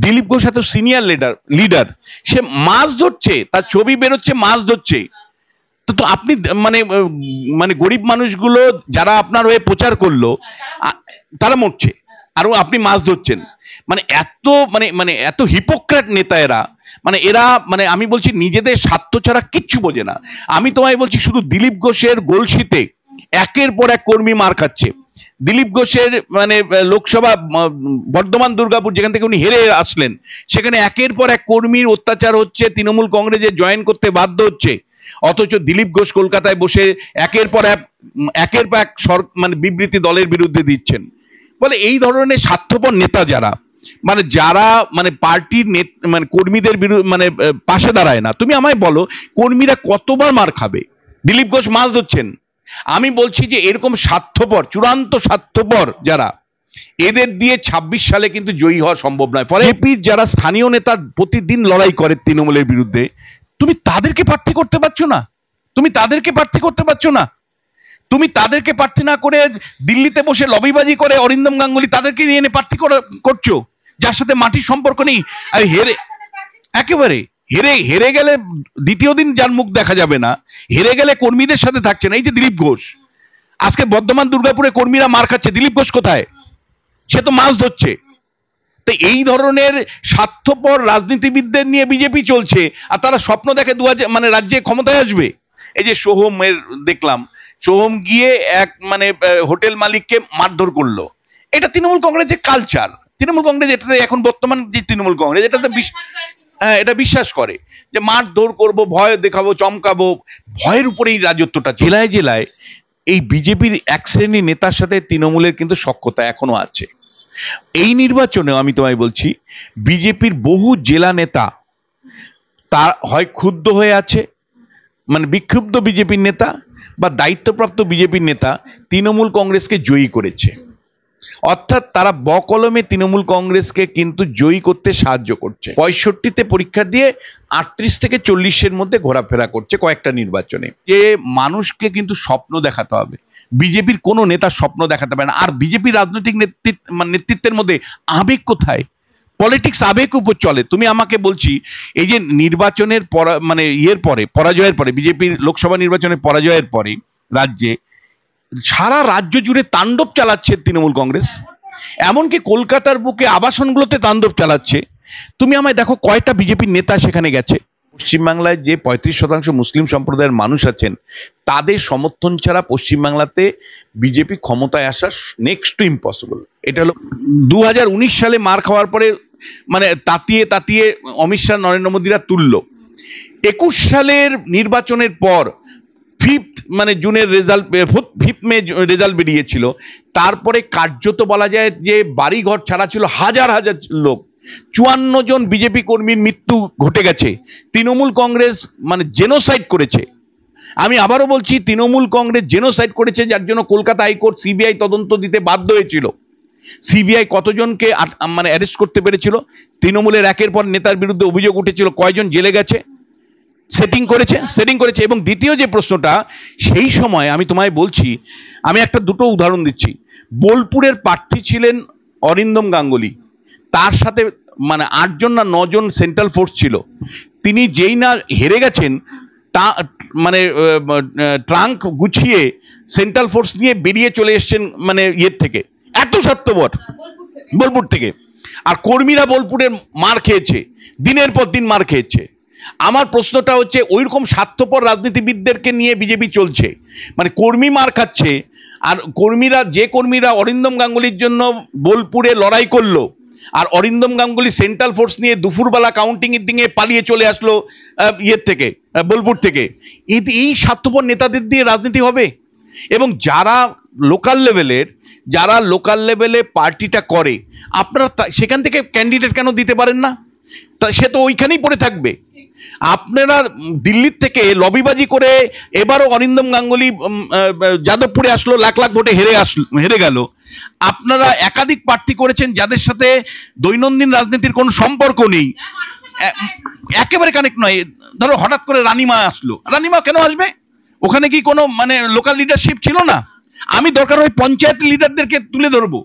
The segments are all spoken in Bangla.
দিলীপ ঘোষ এত সিনিয়র লিডার সে মাছ ধরছে, তার ছবি বেরোচ্ছে মাছ ধরছে, তো আপনি মানে মানে গরিব মানুষগুলো যারা আপনার হয়ে প্রচার করলো তারা মরছে আর আপনি মাছ ধরছেন। মানে এত মানে মানে এত হিপোক্রেট নেতা এরা, মানে এরা মানে আমি বলছি নিজেদের স্বার্থ ছাড়া কিচ্ছু বোঝে না। আমি তোমায় বলছি শুধু দিলীপ ঘোষের গলসিতে একের পর এক কর্মী মার খাচ্ছে। দিলীপ ঘোষের মানে লোকসভা বর্ধমান দুর্গাপুর যেখান থেকে উনি হেরে আসলেন, সেখানে একের পর এক কর্মীর অত্যাচার হচ্ছে, তৃণমূল কংগ্রেসে জয়েন করতে বাধ্য হচ্ছে, অথচ দিলীপ ঘোষ কলকাতায় বসে একের পর এক মানে বিবৃতি দলের বিরুদ্ধে দিচ্ছেন। বলে এই ধরনের স্বার্থপর নেতা যারা মানে যারা মানে পার্টির মানে কর্মীদের বিরুদ্ধে মানে পাশে দাঁড়ায় না, তুমি আমায় বলো কর্মীরা কতবার মার খাবে? দিলীপ ঘোষ মাছ ধরছেন। আমি বলছি যে এরকম স্বার্থপর, চূড়ান্ত স্বার্থপর যারা, এদের দিয়ে ২৬ সালে কিন্তু জয়ী হওয়া সম্ভব নয়। ফলে বিজেপির যারা স্থানীয় নেতা প্রতিদিন লড়াই করে তৃণমূলের বিরুদ্ধে, তুমি তাদেরকে প্রার্থী করতে পারছো না, তুমি তাদেরকে প্রার্থী করতে পারছো না, তুমি তাদেরকে প্রার্থী না করে দিল্লিতে বসে লবিবাজি করে অরিন্দম গাঙ্গুলি তাদেরকে নিয়ে এনে প্রার্থী করছো, যার সাথে মাটির সম্পর্ক নেই। আর হেরে একেবারে হেরে গেলে দ্বিতীয় দিন যার মুখ দেখা যাবে না, হেরে গেলে কর্মীদের সাথে থাকছে না। এই যে দিলীপ ঘোষ, আজকে বর্ধমান দুর্গাপুরে কর্মীরা মার খাচ্ছে, দিলীপ ঘোষ কোথায়? সে তো মাছ ধরছে। তো এই ধরনের স্বার্থপর রাজনীতিবিদদের নিয়ে বিজেপি চলছে, আর তারা স্বপ্ন দেখে মানে রাজ্যে ক্ষমতায় আসবে। এই যে সোহমের দেখলাম, সোহম গিয়ে এক মানে হোটেল মালিককে মারধর করলো। এটা তৃণমূল কংগ্রেসের কালচার। তৃণমূল কংগ্রেস এটাতে এখন বর্তমান যে তৃণমূল কংগ্রেস এটাতে এটা বিশ্বাস করে যে মারধর করব, ভয় দেখাবো, চমকাবো, ভয়ের উপরেই রাজত্বটা। জেলায় জেলায় এই বিজেপির এক শ্রেণীর নেতার সাথে তৃণমূলের কিন্তু সখ্যতা এখনো আছে। এই নির্বাচনেও আমি তোমায় বলছি বিজেপির বহু জেলা নেতা তার হয় ক্ষুব্ধ হয়ে আছে, মানে বিক্ষুব্ধ বিজেপির নেতা বা দায়িত্বপ্রাপ্ত বিজেপির নেতা তৃণমূল কংগ্রেসকে জয়ী করেছে। অর্থাৎ তারা বকলমে তৃণমূল কংগ্রেসকে কিন্তু জয়ী করতে সাহায্য করছে। ৬৫-তে পরীক্ষা দিয়ে ৩৮ থেকে ৪০-এর মধ্যে ঘোরাফেরা করছে কয়েকটা নির্বাচনে। যে মানুষকে কিন্তু স্বপ্ন দেখাতে হবে, বিজেপির কোনো নেতা স্বপ্ন দেখাতে পারে না। আর বিজেপির রাজনৈতিক নেতৃত্বের মধ্যে আবেগ কোথায়? পলিটিক্স আবেগ উপর চলে। তুমি আমাকে বলছি এই যে নির্বাচনের মানে পরাজয়ের পরে বিজেপির লোকসভা নির্বাচনের পরাজয়ের পরে রাজ্যে সারা রাজ্য জুড়ে তাণ্ডব চালাচ্ছে তৃণমূল কংগ্রেস, এমনকি কলকাতার বুকে আবাসনগুলোতে তাণ্ডব চালাচ্ছে। তুমি আমায় দেখো কয়টা বিজেপির নেতা সেখানে গেছে। পশ্চিমবাংলায় যে ৩৫% মুসলিম সম্প্রদায়ের মানুষ আছেন, তাদের সমর্থন ছাড়া পশ্চিমবাংলাতে বিজেপি ক্ষমতায় আসা নেক্সট টু ইম্পসিবল। এটা হলো ২০১৯ সালে মার খাওয়ার পরে মানে তাতিয়ে অমিত শাহ নরেন্দ্র মোদীরা তুলল। ২১ সালের নির্বাচনের পর মানে জুনের রেজাল্ট, 5 মে রেজাল্ট বেরিয়েছিল, তারপরে কার্যত বলা যায় যে বাড়িঘর ছাড়া ছিল হাজার হাজার লোক। ৫৪ জন বিজেপি কর্মীর মৃত্যু ঘটে গেছে। তৃণমূল কংগ্রেস মানে জেনোসাইড করেছে। আমি আবারও বলছি তৃণমূল কংগ্রেস জেনোসাইড করেছে, যার জন্য কলকাতা হাইকোর্ট সিবিআই তদন্ত দিতে বাধ্য হয়েছিল। সিবিআই কতজনকে মানে অ্যারেস্ট করতে পেরেছিল? তৃণমূলের একের পর নেতার বিরুদ্ধে অভিযোগ উঠেছিল, কয়জন জেলে গেছে? সেটিং করেছে। এবং দ্বিতীয় যে প্রশ্নটা, সেই সময় আমি তোমায় বলছি, আমি দুটো উদাহরণ দিচ্ছি। বোলপুরের প্রার্থী ছিলেন অরিন্দম গাঙ্গুলি, তার সাথে মানে ৮ জন না ৯ জন সেন্ট্রাল ফোর্স ছিল। তিনি যেই না হেরে গেছেন, তা মানে ট্রাঙ্ক গুছিয়ে সেন্ট্রাল ফোর্স নিয়ে বেরিয়ে চলে এসছেন মানে ইয়ের থেকে। এত স্বার্থপর বোলপুর থেকে। আর কর্মীরা বোলপুরের মার খেয়েছে, দিনের পর দিন মার খেয়েছে। আমার প্রশ্নটা হচ্ছে ওইরকম স্বার্থপর রাজনীতিবিদদেরকে নিয়ে বিজেপি চলছে, মানে কর্মী মার খাচ্ছে। আর কর্মীরা অরিন্দম গাঙ্গুলির জন্য বোলপুরে লড়াই করলো, আর অরিন্দম গাঙ্গুলি সেন্ট্রাল ফোর্স নিয়ে দুপুরবেলা কাউন্টিং এর দিকে পালিয়ে চলে আসলো ইয়ের থেকে, বোলপুর থেকে। এই স্বার্থপর নেতাদের দিয়ে রাজনীতি হবে? এবং যারা লোকাল লেভেলে পার্টিটা করে, আপনারা সেখান থেকে ক্যান্ডিডেট কেন দিতে পারেন না? তা সে তো ওইখানেই পড়ে থাকবে। আপনারা দিল্লির থেকে লবিবাজি করে এবারও অরিন্দম গাঙ্গুলি যাদবপুরে আসলো, লাখ লাখ ভোটে হেরে গেল। আপনারা একাধিক প্রার্থী করেছেন যাদের সাথে দৈনন্দিন রাজনীতির কোনো সম্পর্ক নেই, একেবারে কানেক্ট নয়। ধরো হঠাৎ করে রানিমা আসলো, রানিমা কেন আসবে? ওখানে কি কোনো মানে লোকাল লিডারশিপ ছিল না? আমি দরকার হয় পঞ্চায়েত লিডারদেরকে তুলে ধরবো,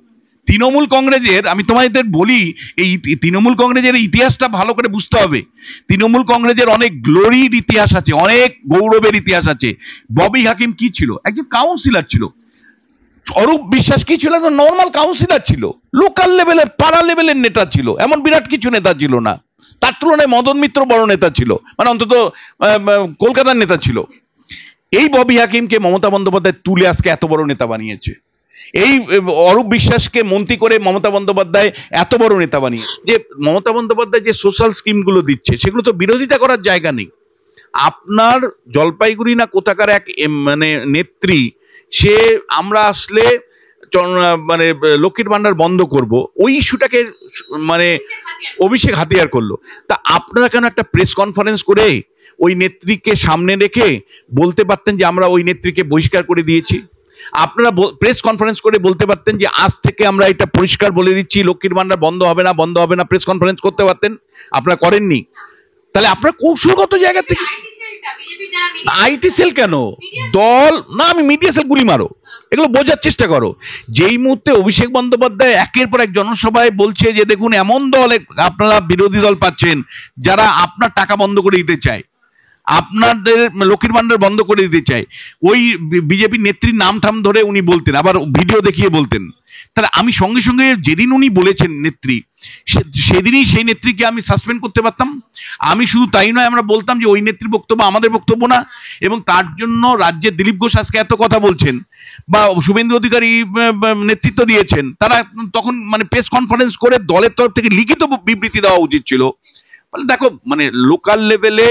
তৃণমূল কংগ্রেসের, আমি তোমাদের বলি, এই তৃণমূল কংগ্রেসের ইতিহাসটা ভালো করে বুঝতে হবে। তৃণমূল কংগ্রেসের অনেক গ্লোরির ইতিহাস আছে, অনেক গৌরবের ইতিহাস আছে। ববি হাকিম কি ছিল? একজন কাউন্সিলর ছিল। অরূপ বিশ্বাস কি ছিল? একজন নর্মাল কাউন্সিলর ছিল, লোকাল লেভেলের, পাড়া লেভেলের নেতা ছিল, এমন বিরাট কিছু নেতা ছিল না। তার তুলনায় মদন মিত্র বড় নেতা ছিল, মানে অন্তত কলকাতার নেতা ছিল। এই ববি হাকিমকে মমতা বন্দ্যোপাধ্যায় তুলে আজকে এত বড় নেতা বানিয়েছে। এই অরূপ বিশ্বাসকে মন্ত্রী করে মমতা বন্দ্যোপাধ্যায় এত বড় নেতা বানিয়ে, যে মমতা বন্দ্যোপাধ্যায় যে সোশ্যাল স্কিমগুলো দিচ্ছে সেগুলো তো বিরোধিতা করার জায়গা নেই। আপনার জলপাইগুড়ি না কোথাকার এক মানে নেত্রী, সে আমরা আসলে মানে লক্ষ্মীর ভান্ডার বন্ধ করব, ওই ইস্যুটাকে মানে অভিষেক হাতিয়ার করলো। তা আপনারা কেন একটা প্রেস কনফারেন্স করে ওই নেত্রীকে সামনে রেখে বলতে পারতেন যে আমরা ওই নেত্রীকে বহিষ্কার করে দিয়েছি? আপনারা প্রেস কনফারেন্স করে বলতে পারতেন যে আজ থেকে আমরা এটা পরিষ্কার বলে দিচ্ছি, লক্ষ্মীর ভান্ডার বন্ধ হবে না, বন্ধ হবে না। প্রেস কনফারেন্স করতে পারতেন, আপনারা করেননি। তাহলে আপনার কৌশলগত জায়গা থেকে আইটি সেল কেন? দল না, আমি মিডিয়া সেল গুলি মারো, এগুলো বোঝার চেষ্টা করো। যেই মুহূর্তে অভিষেক বন্দ্যোপাধ্যায় একের পর এক জনসভায় বলছে যে দেখুন এমন দল আপনারা বিরোধী দল পাচ্ছেন যারা আপনার টাকা বন্ধ করে দিতে চায়, আপনাদের লক্ষ্মীর ভান্ডার বন্ধ করে দিতে চায়, ওই বিজেপি নেত্রীর নাম ঠাম ধরে উনি বলতেন, আবার ভিডিও দেখিয়ে বলতেন। তাহলে আমি সঙ্গে সঙ্গে যেদিন উনি বলেছেন নেত্রী, সেদিনই সেই নেত্রীকে আমি সাসপেন্ড করতে পারতাম। আমি শুধু তাই নয়, আমরা বলতাম যে ওই নেত্রীর বক্তব্য আমাদের বক্তব্য না, এবং তার জন্য রাজ্যের দিলীপ ঘোষ আজকে এত কথা বলছেন বা শুভেন্দু অধিকারী নেতৃত্ব দিয়েছেন, তারা তখন মানে প্রেস কনফারেন্স করে দলের তরফ থেকে লিখিত বিবৃতি দেওয়া উচিত ছিল। দেখো মানে লোকাল লেভেলে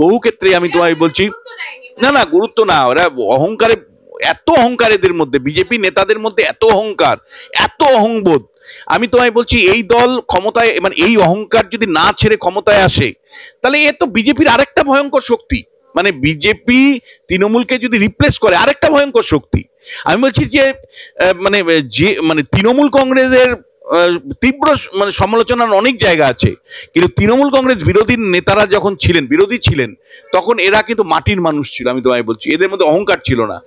বহু ক্ষেত্রে আমি তোমায় বলছি, না না গুরুত্ব না, ওরা অহংকারে, এত অহংকার এদের মধ্যে, বিজেপি নেতাদের মধ্যে এত অহংকার, এত অহংবোধ। আমি তোমায় বলছি এই দল ক্ষমতায়, মানে এই অহংকার যদি না ছেড়ে ক্ষমতায় আসে, তাহলে এ তো বিজেপির আরেকটা ভয়ঙ্কর শক্তি, মানে বিজেপি তৃণমূলকে যদি রিপ্লেস করে আরেকটা ভয়ঙ্কর শক্তি। আমি বলছি যে মানে তৃণমূল কংগ্রেসের তীব্র মানে সমালোচনার অনেক জায়গা আছে, কিন্তু তৃণমূল কংগ্রেস বিরোধী নেতারা যখন ছিলেন, বিরোধী ছিলেন, তখন এরা কিন্তু মাটির মানুষ ছিল। আমি তোমায় বলছি এদের মধ্যে অহংকার ছিল না।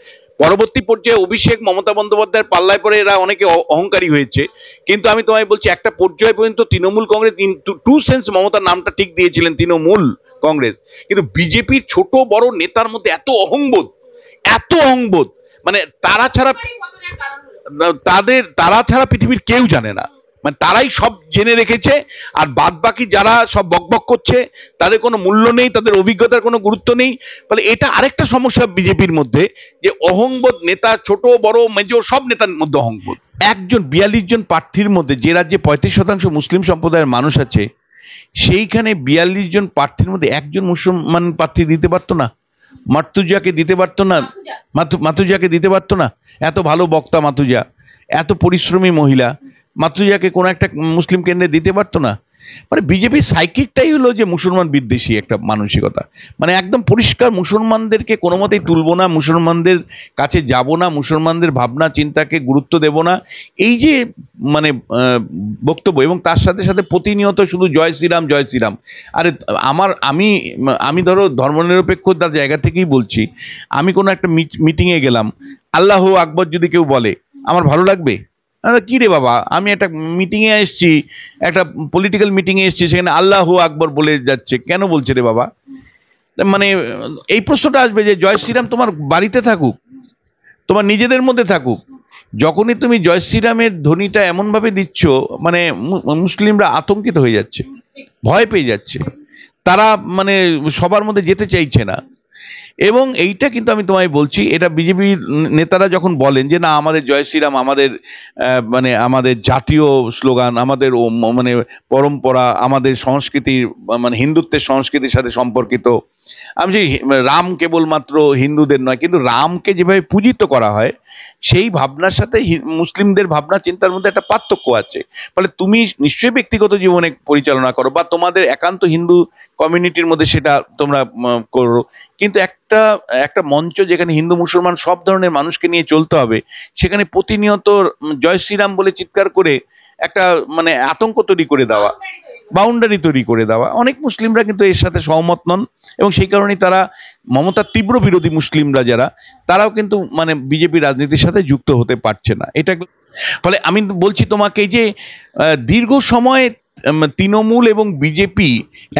পরবর্তী পর্যায়ে অভিষেক মমতা বন্দ্যোপাধ্যায়ের পাল্লায় পরে এরা অনেকে অহংকারী হয়েছে, কিন্তু আমি তোমায় বলছি একটা পর্যায় পর্যন্ত Trinamool Congress in to sense মমতার নামটা ঠিক দিয়েছিলেন তৃণমূল কংগ্রেস। কিন্তু বিজেপির ছোট বড় নেতার মধ্যে এত অহংবোধ, এত অহংবোধ, মানে তারা ছাড়া পৃথিবীর কেউ জানে না, মানে তারাই সব জেনে রেখেছে। আর বাদ বাকি যারা সব বকবক করছে তাদের কোনো মূল্য নেই, তাদের অভিজ্ঞতার কোনো গুরুত্ব নেই। ফলে এটা আরেকটা সমস্যা বিজেপির মধ্যে, যে অহংবোধ, নেতা ছোট বড় মেজো সব নেতার মধ্যে অহংবোধ। 42 জন প্রার্থীর মধ্যে যে রাজ্যে 35% মুসলিম সম্প্রদায়ের মানুষ আছে, সেইখানে 42 জন প্রার্থীর মধ্যে একজন মুসলমান প্রার্থী দিতে পারতো না? মাতুজাকে দিতে পারতো না? মাতুজাকে দিতে পারতো না? এত ভালো বক্তা মাতুজা, এত পরিশ্রমী মহিলা, মাতুজাকে কোনো একটা মুসলিম কেন্দ্রে দিতে পারতো না? মানে বিজেপির সাইকিকটাই হলো যে মুসলমান বিদ্বেষী একটা মানসিকতা, মানে একদম পরিষ্কার মুসলমানদেরকে কোনো মতেই তুলবো না, মুসলমানদের কাছে যাব না, মুসলমানদের ভাবনা চিন্তাকে গুরুত্ব দেব না, এই যে মানে বক্তব্য। এবং তার সাথে সাথে প্রতিনিয়ত শুধু জয় শ্রীরাম জয় শ্রীরাম। আরে আমি ধরো ধর্মনিরপেক্ষতার জায়গা থেকেই বলছি, আমি কোনো একটা মিটিংয়ে গেলাম, আল্লাহু আকবর যদি কেউ বলে আমার ভালো লাগবে? কি রে বাবা, আমি একটা মিটিংয়ে এসেছি, একটা পলিটিক্যাল মিটিংয়ে এসেছি, সেখানে আল্লাহু আকবর বলে যাচ্ছে, কেন বলছে রে বাবা? মানে এই প্রশ্নটা আসবে যে জয় শ্রীরাম তোমার বাড়িতে থাকুক, তোমার নিজেদের মধ্যে থাকুক, যখনই তুমি জয় শ্রীরামের ধ্বনিটা এমনভাবে দিচ্ছ, মানে মুসলিমরা আতঙ্কিত হয়ে যাচ্ছে, ভয় পেয়ে যাচ্ছে, তারা মানে সবার মধ্যে যেতে চাইছে না। এবং এইটা কিন্তু আমি তোমায় বলছি, এটা বিজেপি নেতারা যখন বলেন যে না আমাদের জয় শ্রীরাম আমাদের মানে আমাদের জাতীয় স্লোগান, আমাদের মানে পরম্পরা, আমাদের সংস্কৃতির মানে হিন্দুত্বের সংস্কৃতির সাথে সম্পর্কিত, আমি যে রাম কেবলমাত্র হিন্দুদের নয়, কিন্তু রামকে যেভাবে পূজিত করা হয় সেই ভাবনার সাথে মুসলিমদের ভাবনা চিন্তার মধ্যে একটা পার্থক্য আছে। ফলে তুমি নিশ্চয়ই ব্যক্তিগত জীবনে পরিচালনা করো বা তোমাদের একান্ত হিন্দু কমিউনিটির মধ্যে সেটা তোমরা করো, কিন্তু একটা মঞ্চ যেখানে হিন্দু মুসলমান সব ধরনের মানুষকে নিয়ে চলতে হবে, সেখানে প্রতিনিয়ত জয় শ্রীরাম বলে চিৎকার করে একটা মানে আতঙ্ক তৈরি করে দেওয়া, বাউন্ডারি তৈরি করে দেওয়া। অনেক মুসলিমরা কিন্তু এর সাথে সহমত নন এবং সেই কারণেই তারা, মমতার তীব্র বিরোধী মুসলিমরা যারা, তারাও কিন্তু মানে বিজেপি রাজনীতির সাথে যুক্ত হতে পারছে না। এটা ফলে আমি বলছি তোমাকে যে দীর্ঘ সময় তৃণমূল এবং বিজেপি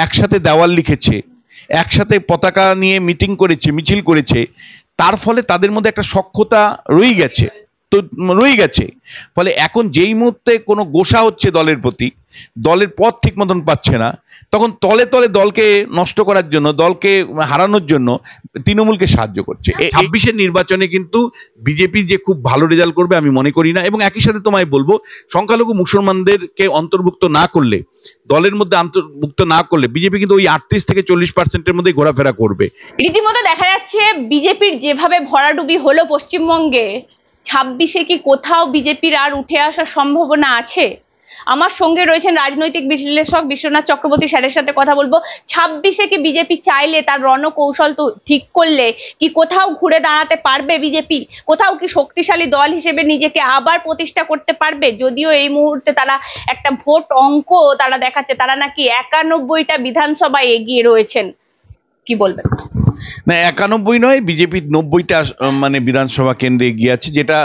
একসাথে দেওয়াল লিখেছে, একসাথে পতাকা নিয়ে মিটিং করেছে, মিছিল করেছে, তার ফলে তাদের মধ্যে একটা সখ্যতা রয়ে গেছে, তো রয়ে গেছে। ফলে এখন যেই মুহূর্তে কোনো গোসা হচ্ছে দলের প্রতি, দলের পথ ঠিক মতন পাচ্ছে না, তখন তলে তলে দলকে নষ্ট করার জন্য, দলকে হারানোর জন্য তৃণমূলকে সাহায্য করছে। 26-এর নির্বাচনে কিন্তু বিজেপি যে খুব ভালো রেজাল্ট করবে আমি মনে করি না। এবং একই সাথে তোমায় বলবো, সংখ্যালঘু মুসলমানদেরকে অন্তর্ভুক্ত না করলে, দলের মধ্যে অন্তর্ভুক্ত না করলে বিজেপি কিন্তু ওই 38 থেকে 40%-এর মধ্যে ঘোরাফেরা করবে। রীতিমতো দেখা যাচ্ছে বিজেপির যেভাবে ভরাডুবি হলো পশ্চিমবঙ্গে, 26-এ কি কোথাও বিজেপির আর উঠে আসার সম্ভাবনা আছে? আমার সঙ্গে রয়েছেন রাজনৈতিক বিশ্লেষক বিশ্বনাথ চক্রবর্তী স্যারের সাথে কথা বলবো। 26-এ কি বিজেপি চাইলে, তার রণকৌশল তো ঠিক করলে কি কোথাও ঘুরে দাঁড়াতে পারবে বিজেপি? কোথাও কি শক্তিশালী দল হিসেবে নিজেকে আবার প্রতিষ্ঠা করতে পারবে? যদিও এই মুহূর্তে তারা একটা ভোট অঙ্ক তারা দেখাচ্ছে, তারা নাকি 91টা বিধানসভায় এগিয়ে রয়েছেন, কি বলবেন? না, 91 নয়, বিজেপি 90টা মানে বিধানসভা কেন্দ্রে এগিয়ে আছে, যেটা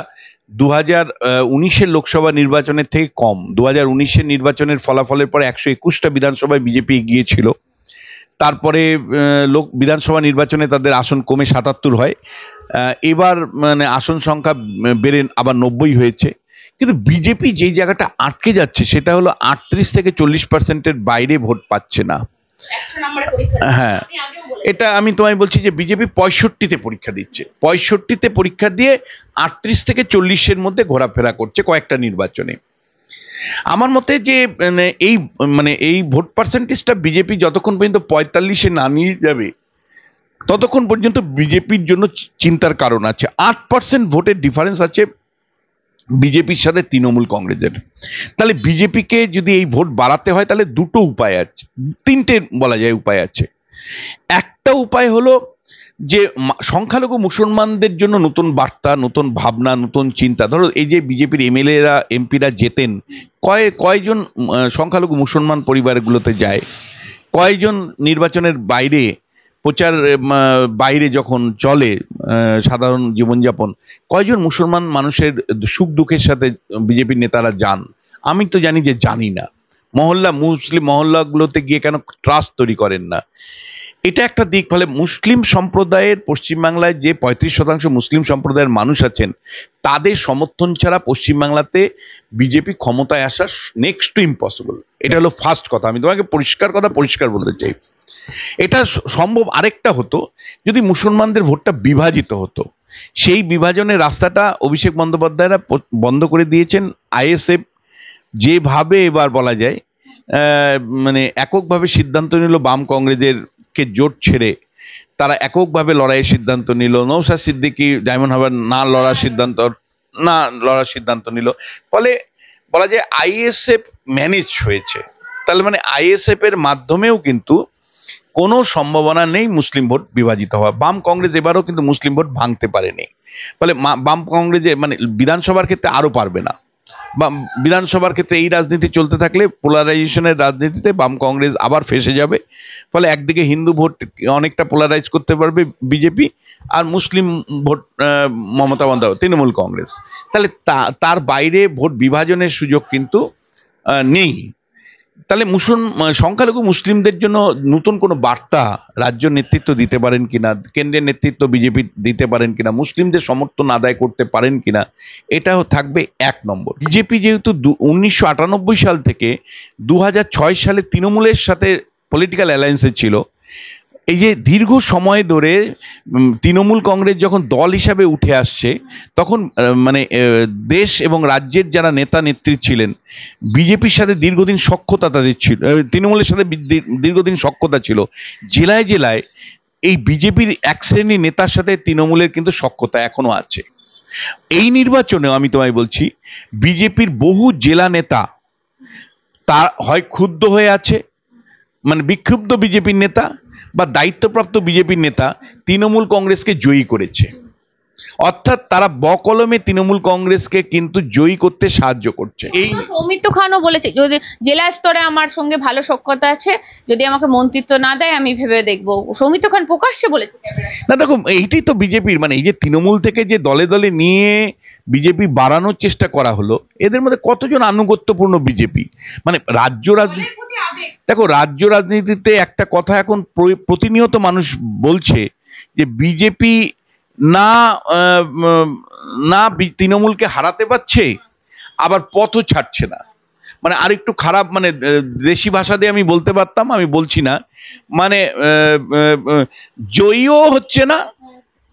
2019-এর লোকসভা নির্বাচনের থেকে কম। 2019-এর নির্বাচনের ফলাফলের পরে 121টা বিধানসভায় বিজেপি এগিয়েছিল। তারপরে বিধানসভা নির্বাচনে তাদের আসন কমে 77 হয়। এবার মানে আসন সংখ্যা বেড়ে আবার 90 হয়েছে। কিন্তু বিজেপি যেই জায়গাটা আটকে যাচ্ছে সেটা হলো 38 থেকে 40%-এর বাইরে ভোট পাচ্ছে না। হ্যাঁ, এটা আমি তোমায় বলছি যে বিজেপি 65-তে পরীক্ষা দিচ্ছে, 65-তে পরীক্ষা দিয়ে 38 থেকে 40-এর মধ্যে ঘোরাফেরা করছে কয়েকটা নির্বাচনে। আমার মতে যে এই ভোট পার্সেন্টেজটা বিজেপি যতক্ষণ পর্যন্ত 45-এ না নিয়ে যাবে ততক্ষণ পর্যন্ত বিজেপির জন্য চিন্তার কারণ আছে। 8% ভোটের ডিফারেন্স আছে বিজেপির সাথে তৃণমূল কংগ্রেসের। তাহলে বিজেপিকে যদি এই ভোট বাড়াতে হয় তাহলে দুটো উপায় আছে, তিনটে বলা যায় উপায় আছে। একটা উপায় হলো যে সংখ্যালঘু মুসলমানদের জন্য নতুন বার্তা, নতুন ভাবনা, নতুন চিন্তা। ধরো এই যে বিজেপির এমএলএরা, এমপিরা যেতেন, কয়জন সংখ্যালঘু মুসলমান পরিবারগুলোতে যায়, কয়জন নির্বাচনের বাইরে, প্রচার বাইরে যখন চলে সাধারণ জীবনযাপন, কয়জন মুসলমান মানুষের সুখ দুঃখের সাথে বিজেপির নেতারা যান? আমি তো জানি যে জানি না। মুসলিম মহল্লাগুলোতে গিয়ে কেন ট্রাস্ট তৈরি করেন না? এটা একটা দিক। ফলে মুসলিম সম্প্রদায়ের, পশ্চিমবাংলায় যে 35% মুসলিম সম্প্রদায়ের মানুষ আছেন, তাদের সমর্থন ছাড়া পশ্চিমবাংলাতে বিজেপি ক্ষমতায় আসা নেক্সট টু ইম্পসিবল। এটা হলো ফার্স্ট কথা। আমি তোমাকে পরিষ্কার বলতে চাই। এটা সম্ভব আরেকটা হতো যদি মুসলমানদের ভোটটা বিভাজিত হতো। সেই বিভাজনের রাস্তাটা অভিষেক বন্দ্যোপাধ্যায়রা বন্ধ করে দিয়েছেন। আইএসএফ যেভাবে এবার বলা যায় মানে এককভাবে সিদ্ধান্ত নিল বাম কংগ্রেসের কে জোট ছেড়ে, তারা এককভাবে লড়াইয়ের সিদ্ধান্ত নিল। নওশাদ সিদ্দিকী ডায়মন্ড হারবার না লড়ার সিদ্ধান্ত নিল। ফলে বলা যায় আইএসএফ ম্যানেজ হয়েছে। তাহলে মানে আইএসএফ এর মাধ্যমেও কিন্তু কোনো সম্ভাবনা নেই মুসলিম ভোট বিভাজিত হওয়া। বাম কংগ্রেস এবারও কিন্তু মুসলিম ভোট ভাঙতে পারেনি। ফলে বাম কংগ্রেসে মানে বিধানসভার ক্ষেত্রে আরো পারবে না। বা বিধানসভার ক্ষেত্রে এই রাজনীতি চলতে থাকলে, পোলারাইজেশনের রাজনীতিতে বাম কংগ্রেস আবার ফেসে যাবে। ফলে একদিকে হিন্দু ভোট অনেকটা পোলারাইজ করতে পারবে বিজেপি, আর মুসলিম ভোট মমতা বন্দ্যোপাধ্যায়, তৃণমূল কংগ্রেস। তাহলে তার বাইরে ভোট বিভাজনের সুযোগ কিন্তু নেই। তাহলে সংখ্যালঘু মুসলিমদের জন্য নতুন কোনো বার্তা রাজ্য নেতৃত্ব দিতে পারেন কিনা, কেন্দ্রের নেতৃত্ব বিজেপি দিতে পারেন কিনা, মুসলিমদের সমর্থন আদায় করতে পারেন কিনা, এটাও থাকবে 1 নম্বর। বিজেপি যেহেতু 1998 সাল থেকে 2006 সালে তৃণমূলের সাথে পলিটিক্যাল অ্যালায়েন্সে ছিল, এই যে দীর্ঘ সময় ধরে তৃণমূল কংগ্রেস যখন দল হিসাবে উঠে আসছে, তখন মানে দেশ এবং রাজ্যের যারা নেতা নেত্রী ছিলেন, বিজেপির সাথে দীর্ঘদিন সখ্যতা তাদের ছিল, তৃণমূলের সাথে দীর্ঘদিন সখ্যতা ছিল। জেলায় জেলায় এই বিজেপির এক শ্রেণীর নেতার সাথে তৃণমূলের কিন্তু সখ্যতা এখনো আছে। এই নির্বাচনেও আমি তোমায় বলছি, বিজেপির বহু জেলা নেতা তার হয় ক্ষুব্ধ হয়ে আছে, মানে বিক্ষুব্ধ বিজেপির নেতা, বা দায়িত্বপ্রাপ্ত বিজেপির নেতা তৃণমূল কংগ্রেসকে জয়ী করেছে। অর্থাৎ তারা বকলমে তৃণমূল কংগ্রেসকে কিন্তু জয়ী করতে সাহায্য করছে। এই সৌমিত্র খানও বলেছে যদি জেলা স্তরে আমার সঙ্গে ভালো সখ্যতা আছে, যদি আমাকে মন্ত্রিত্ব না দেয় আমি ভেবে দেখবো, সৌমিত্র খান প্রকাশ্যে বলেছে। না দেখো, এইটাই তো বিজেপির মানে এই যে তৃণমূল থেকে যে দলে দলে নিয়ে বিজেপি বাড়ানোর চেষ্টা করা হলো, এদের মধ্যে কতজন আনুগত্যপূর্ণ বিজেপি, মানে রাজ্য রাজনীতি। দেখো, রাজ্য রাজনীতিতে একটা কথা এখন প্রতিনিয়ত মানুষ বলছে যে বিজেপি না না তৃণমূলকে হারাতে পারছে, আবার পথও ছাড়ছে না। মানে আরেকটু খারাপ, মানে দেশি ভাষা দিয়ে আমি বলতে পারতাম, আমি বলছি না, মানে জয়ীও হচ্ছে না,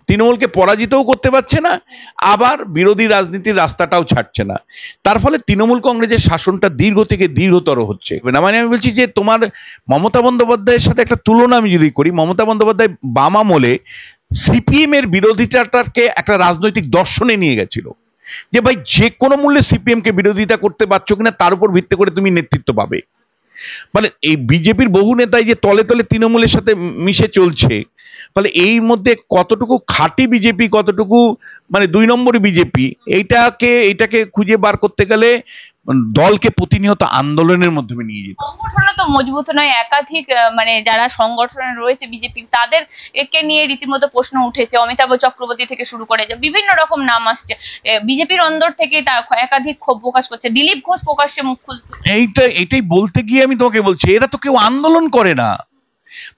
তৃণমূলকে পরাজিতও করতে পারছে না, আবার বিরোধী রাজনীতির রাস্তাটাও ছাড়ছে না। তার ফলে তৃণমূল কংগ্রেসের শাসনটা দীর্ঘ থেকে দীর্ঘতর হচ্ছে। না মানে আমি বলছি যে তোমার মমতা বন্দ্যোপাধ্যায়ের সাথে একটা তুলনা আমি যদি করি, মমতা বন্দ্যোপাধ্যায় বাম আমলে সিপিএম এর বিরোধিতাটাকে একটা রাজনৈতিক দর্শনে নিয়ে গেছিল, যে ভাই যে কোনো মূল্যে সিপিএম কে বিরোধিতা করতে পারছো কিনা তার উপর ভিত্তি করে তুমি নেতৃত্ব পাবে। মানে এই বিজেপির বহু নেতাই যে তলে তলে তৃণমূলের সাথে মিশে চলছে, ফলে এই মধ্যে কতটুকু খাঁটি বিজেপি, কতটুকু মানে 2 নম্বরই বিজেপি, এইটাকে খুঁজে বার করতে গেলে দলকে প্রতিনিয়ত আন্দোলনের মাধ্যমে নিয়ে যেতে। সংগঠন তো মজবুত নয়, একাধিক মানে যারা সংগঠনে রয়েছে বিজেপি তাদের একে নিয়ে রীতিমতো প্রশ্ন উঠেছে, অমিতাভ চক্রবর্তী থেকে শুরু করে বিভিন্ন রকম নাম আসছে, বিজেপির অন্দর থেকে একাধিক ক্ষোভ প্রকাশ করছে, দিলীপ ঘোষ প্রকাশ্যে মুখ খুলছে। এইটাই বলতে গিয়ে আমি তোমাকে বলছি, এরা তো কেউ আন্দোলন করে না।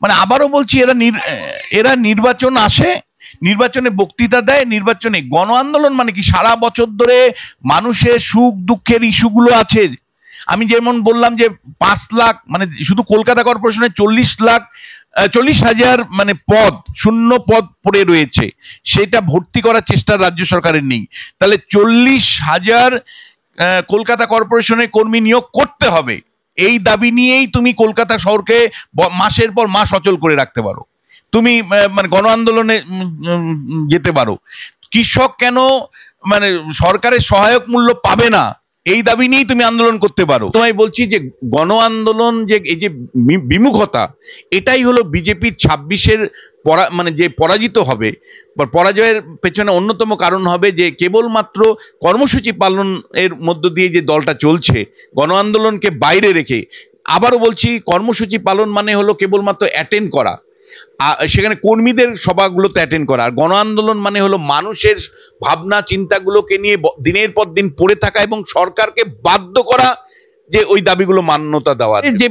মানে আবারও বলছি, এরা নির্বাচন আসে, নির্বাচনে বক্তৃতা দেয়, নির্বাচনে গণ আন্দোলন মানে কি, সারা বছর ধরে মানুষের সুখ দুঃখের ইস্যুগুলো আছে। আমি যেমন বললাম যে 5 লাখ মানে শুধু কলকাতা কর্পোরেশনে 40,000 মানে শূন্য পদ পড়ে রয়েছে, সেটা ভর্তি করার চেষ্টা রাজ্য সরকারের নেই। তাহলে 40,000 কলকাতা কর্পোরেশনের কর্মী নিয়োগ করতে হবে, এই দাবি নিয়েই তুমি কলকাতা শহরকে মাসের পর মাস অচল করে রাখতে পারো, তুমি মানে গণ আন্দোলনে যেতে পারো। কৃষক কেন মানে সরকারের সহায়ক মূল্য পাবে না, এই দাবি নিয়েই তুমি আন্দোলন করতে পারো। তোমায় বলছি যে গণ আন্দোলন, যে এই যে বিমুখতা, এটাই হলো বিজেপির 26-এর মানে যে পরাজিত হবে বা পরাজয়ের পেছনে অন্যতম কারণ হবে যে কেবলমাত্র কর্মসূচি পালনের মধ্য দিয়ে যে দলটা চলছে, গণ আন্দোলনকে বাইরে রেখে। আবারও বলছি, কর্মসূচি পালন মানে হলো কেবলমাত্র অ্যাটেন্ড করা, সেখানে কর্মীদের সভাগুলোতে অ্যাটেন্ড করা। আর গণ আন্দোলন মানে হলো মানুষের ভাবনা চিন্তাগুলোকে নিয়ে দিনের পর দিন পড়ে থাকা এবং সরকারকে বাধ্য করা যে ওই দাবিগুলো মান্যতা দেওয়া। যে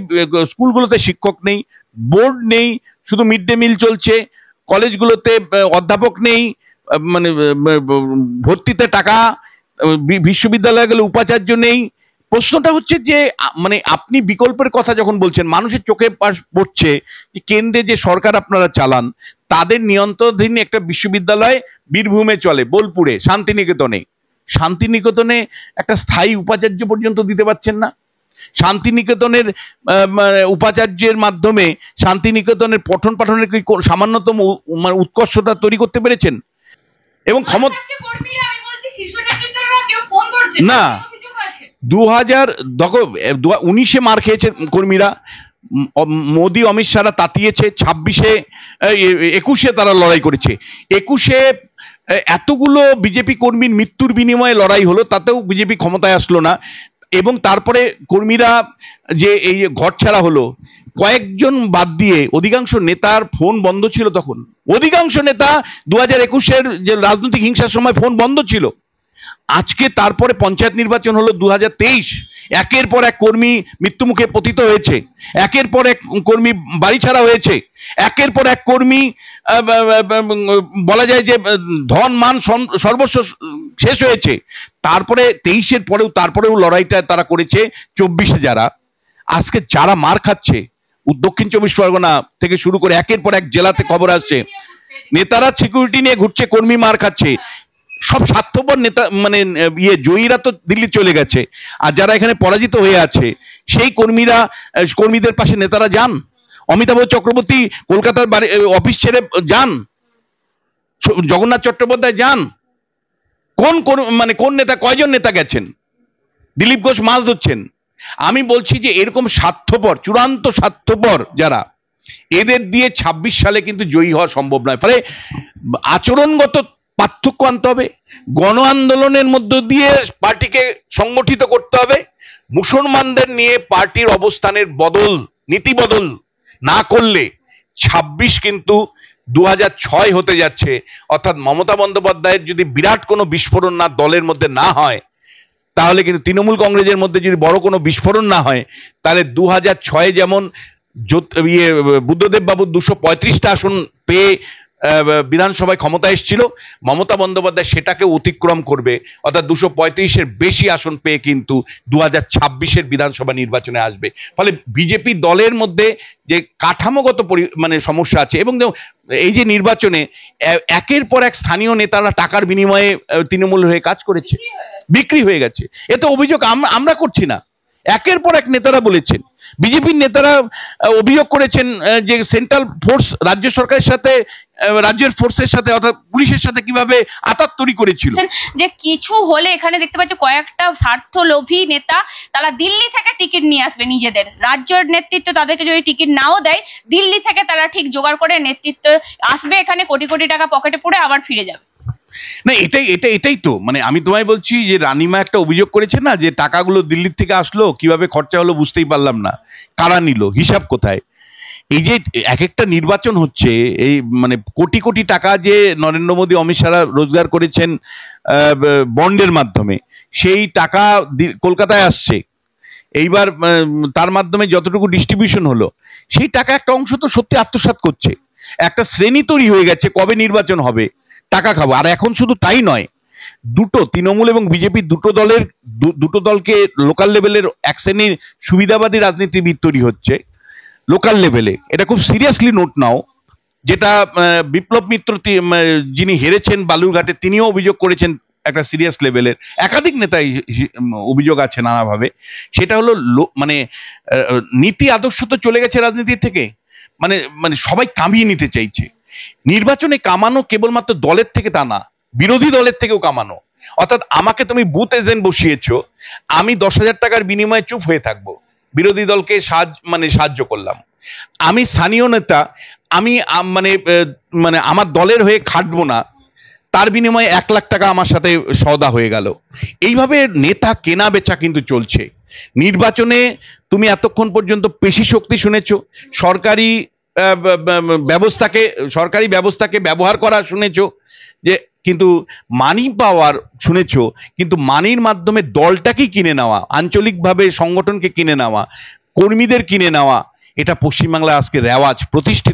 স্কুলগুলোতে শিক্ষক নেই, বোর্ড নেই, শুধু মিড ডে মিল চলছে, কলেজগুলোতে অধ্যাপক নেই, মানে ভর্তিতে টাকা, বিশ্ববিদ্যালয়গুলো উপাচার্য নেই। প্রশ্নটা হচ্ছে যে মানে আপনি বিকল্পের কথা যখন বলছেন, মানুষের চোখে পড়ছে কেন্দ্রে যে সরকার আপনারা চালান তাদের নিয়ন্ত্রণাধীন একটা বিশ্ববিদ্যালয় বীরভূমে চলে, বোলপুরে, শান্তিনিকেতনে একটা স্থায়ী উপাচার্য পর্যন্ত দিতে পারছেন না। শান্তিনিকেতনের উপাচার্যের মাধ্যমে শান্তিনিকেতনের পঠন পাঠনের কি সামান্যতম মানে উৎকর্ষতা তৈরি করতে পেরেছেন? এবং ক্ষমতা না, 2019-এ মার খেয়েছে কর্মীরা, মোদি অমিত শাহরা তাতিয়েছে, 21-এ তারা লড়াই করেছে। 21-এ এতগুলো বিজেপি কর্মীর মৃত্যুর বিনিময়ে লড়াই হলো, তাতেও বিজেপি ক্ষমতায় আসলো না। এবং তারপরে কর্মীরা যে এই ঘর ছাড়া হলো, কয়েকজন বাদ দিয়ে অধিকাংশ নেতার ফোন বন্ধ ছিল তখন। অধিকাংশ নেতা 2021-এর যে রাজনৈতিক হিংসার সময় ফোন বন্ধ ছিল। আজকে তারপরে পঞ্চায়েত নির্বাচন হলো 2023, একের পর এক কর্মী মৃত্যুমুখে পতিত হয়েছে, একের পর এক কর্মী বাড়ি ছাড়া হয়েছে, একের পর এক কর্মী বলা যায় যে ধন মান সর্বস্ব শেষ হয়েছে। তারপরে 23-এর তারপরেও লড়াইটা তারা করেছে। 24-এ আজকে যারা মার খাচ্ছে, দক্ষিণ 24 পরগনা থেকে শুরু করে একের পর এক জেলাতে খবর আসছে, নেতারা সিকিউরিটি নিয়ে ঘুরছে, কর্মী মার খাচ্ছে। সব স্বার্থপর নেতা মানে জয়ীরা তো দিল্লি চলে গেছে, আর যারা এখানে পরাজিত হয়ে আছে সেই কর্মীদের পাশে নেতারা যান। অমিতাভ চক্রবর্তী কলকাতার বাড়ি অফিস ছেড়ে যান, জগন্নাথ চট্টোপাধ্যায় যান, কোন নেতা, কয়জন নেতা গেছেন? দিলীপ ঘোষ মাছ ধরছেন। আমি বলছি যে এরকম স্বার্থপর, চূড়ান্ত স্বার্থপর যারা, এদের দিয়ে 26 সালে কিন্তু জয়ী হওয়া সম্ভব নয়। ফলে আচরণগত পার্থক্য আনতে হবে, গণ আন্দোলনের মধ্য দিয়ে পার্টিকে সংগঠিত করতে হবে। মুসলমানদের নিয়ে পার্টির অবস্থানের বদল, নীতি বদল না করলে 26 কিন্তু 2006 হতে যাচ্ছে। অর্থাৎ মমতা বন্দ্যোপাধ্যায়ের যদি বিরাট কোনো বিস্ফোরণ না দলের মধ্যে না হয়, তাহলে কিন্তু তৃণমূল কংগ্রেসের মধ্যে যদি বড় কোনো বিস্ফোরণ না হয়, তাহলে 2006 যেমন বুদ্ধদেব বাবু 235টা আসন পেয়ে বিধানসভায় ক্ষমতা এসেছিল, মমতা বন্দ্যোপাধ্যায় সেটাকে অতিক্রম করবে, অর্থাৎ 235-এর বেশি আসন পেয়ে কিন্তু 2026-এর বিধানসভা নির্বাচনে আসবে। ফলে বিজেপি দলের মধ্যে যে কাঠামোগত মানে সমস্যা আছে, এবং এই যে নির্বাচনে একের পর এক স্থানীয় নেতারা টাকার বিনিময়ে তৃণমূল হয়ে কাজ করেছে, বিক্রি হয়ে গেছে। এতে অভিযোগ আমরা করছি না, একের পর এক নেতারা বলেছেন। বিজেপির নেতারা অভিযোগ করেছেন যে সেন্ট্রাল ফোর্স রাজ্য সরকারের সাথে, রাজ্যের ফোর্সের সাথে অর্থাৎ পুলিশের সাথে কিভাবে আতাততরি করেছিল। যে কিছু হলে এখানে দেখতে পাচ্ছি কয়েকটা স্বার্থলোভী নেতা, তারা দিল্লি থেকে টিকিট নিয়ে আসবে নিজেদের, রাজ্যের নেতৃত্ব তাদেরকে যদি টিকিট নাও দেয়, দিল্লি থেকে তারা ঠিক জোগাড় করে নেতৃত্ব আসবে, এখানে কোটি কোটি টাকা পকেটে পুরে আবার ফিরে যাবে। না, এটাই তো, মানে আমি তোমায় বলছি যে রানিমা একটা অভিযোগ করেছে না, যে টাকাগুলো দিল্লির থেকে আসলো, কিভাবে খরচা হলো বুঝতেই পারলাম না, কারা নিল, হিসাব কোথায়। এই যে এক একটা নির্বাচন হচ্ছে, এই মানে কোটি কোটি টাকা যে নরেন্দ্র মোদী অমিত শাহ রোজগার করেছেন বন্ডের মাধ্যমে, সেই টাকা কলকাতায় আসছে। এইবার তার মাধ্যমে যতটুকু ডিস্ট্রিবিউশন হলো, সেই টাকা একটা অংশ তো সত্যি আত্মসাৎ করছে। একটা শ্রেণী তৈরি হয়ে গেছে, কবে নির্বাচন হবে টাকা খাবো। আর এখন শুধু তাই নয়, দুটো তৃণমূল এবং বিজেপি দুটো দলকে লোকাল লেভেলের এক শ্রেণীর সুবিধাবাদী রাজনীতিবিদ তৈরি হচ্ছে লোকাল লেভেলে। এটা খুব সিরিয়াসলি নোট নাও। যেটা বিপ্লব মিত্র যিনি হেরেছেন বালুরঘাটে, তিনিও অভিযোগ করেছেন একটা সিরিয়াস লেভেলের, একাধিক নেতাই অভিযোগ আছে নানাভাবে। সেটা হলো মানে নীতি আদর্শ তো চলে গেছে রাজনীতি থেকে, মানে মানে সবাই কামিয়ে নিতে চাইছে। নির্বাচনে কামানো কেবলমাত্র দলের থেকে তা না, বিরোধী দলের থেকেও কামানো। অর্থাৎ আমাকে তুমি বুথ এজেন্ট বসিয়েছো, আমি 10,000 টাকার বিনিময়ে চুপ হয়ে থাকবো, বিরোধী দলকে সাহায্য করলাম। আমি স্থানীয় নেতা, আমি মানে মানে আমার দলের হয়ে খাটবো না, তার বিনিময়ে 1 লাখ টাকা আমার সাথে সওদা হয়ে গেল। এইভাবে নেতা কেনা বেচা কিন্তু চলছে। নির্বাচনে তুমি এতক্ষণ পর্যন্ত পেশি শক্তি শুনেছো, সরকারি ব্যবস্থাকে ব্যবহার করা শুনেছো, যে কিন্তু মানি পাওয়ার শুনেছো, কিন্তু মানির মাধ্যমে দলটাকে কিনে নেওয়া, আঞ্চলিকভাবে সংগঠনকে কিনে নেওয়া, কর্মীদের কিনে নেওয়া, এটা পশ্চিমবাংলায় আজকে রেওয়াজ প্রতিষ্ঠিত।